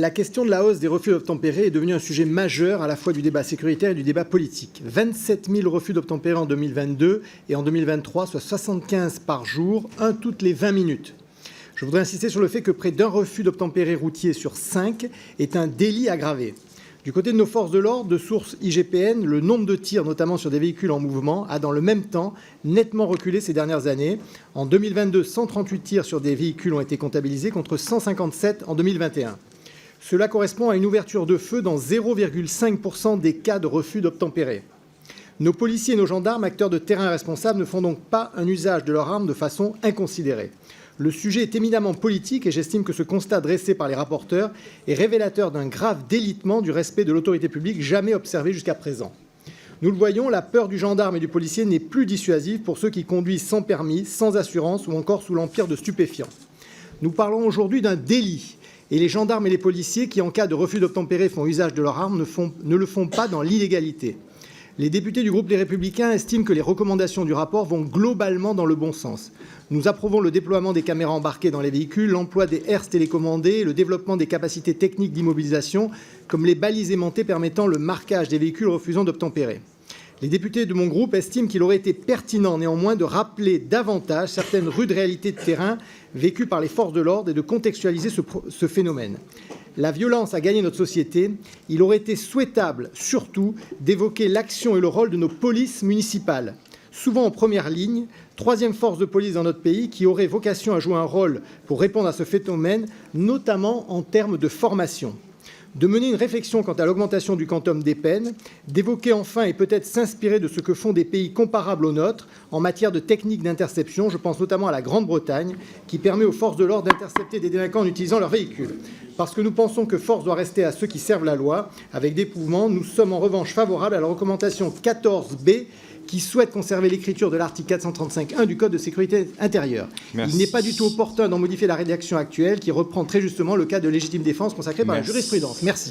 La question de la hausse des refus d'obtempérer est devenue un sujet majeur à la fois du débat sécuritaire et du débat politique. 27 000 refus d'obtempérer en 2022 et en 2023, soit 75 par jour, un toutes les 20 minutes. Je voudrais insister sur le fait que près d'un refus d'obtempérer routier sur 5 est un délit aggravé. Du côté de nos forces de l'ordre, de source IGPN, le nombre de tirs, notamment sur des véhicules en mouvement, a dans le même temps nettement reculé ces dernières années. En 2022, 138 tirs sur des véhicules ont été comptabilisés contre 157 en 2021. Cela correspond à une ouverture de feu dans 0,5% des cas de refus d'obtempérer. Nos policiers et nos gendarmes, acteurs de terrain responsables, ne font donc pas un usage de leur arme de façon inconsidérée. Le sujet est éminemment politique et j'estime que ce constat dressé par les rapporteurs est révélateur d'un grave délitement du respect de l'autorité publique jamais observé jusqu'à présent. Nous le voyons, la peur du gendarme et du policier n'est plus dissuasive pour ceux qui conduisent sans permis, sans assurance ou encore sous l'empire de stupéfiants. Nous parlons aujourd'hui d'un délit. Et les gendarmes et les policiers qui, en cas de refus d'obtempérer, font usage de leur arme, ne le font pas dans l'illégalité. Les députés du groupe Les Républicains estiment que les recommandations du rapport vont globalement dans le bon sens. Nous approuvons le déploiement des caméras embarquées dans les véhicules, l'emploi des herses télécommandées, le développement des capacités techniques d'immobilisation, comme les balises aimantées permettant le marquage des véhicules refusant d'obtempérer. Les députés de mon groupe estiment qu'il aurait été pertinent néanmoins de rappeler davantage certaines rudes réalités de terrain vécues par les forces de l'ordre et de contextualiser ce phénomène. La violence a gagné notre société. Il aurait été souhaitable, surtout, d'évoquer l'action et le rôle de nos polices municipales, souvent en première ligne, troisième force de police dans notre pays, qui aurait vocation à jouer un rôle pour répondre à ce phénomène, notamment en termes de formation. De mener une réflexion quant à l'augmentation du quantum des peines, d'évoquer enfin et peut-être s'inspirer de ce que font des pays comparables aux nôtres en matière de techniques d'interception. Je pense notamment à la Grande-Bretagne, qui permet aux forces de l'ordre d'intercepter des délinquants en utilisant leurs véhicules. Parce que nous pensons que force doit rester à ceux qui servent la loi, avec dévouement, nous sommes en revanche favorables à la recommandation 14B, qui souhaite conserver l'écriture de l'article 435.1 du Code de sécurité intérieure. Merci. Il n'est pas du tout opportun d'en modifier la rédaction actuelle qui reprend très justement le cas de légitime défense consacré par la jurisprudence. Merci.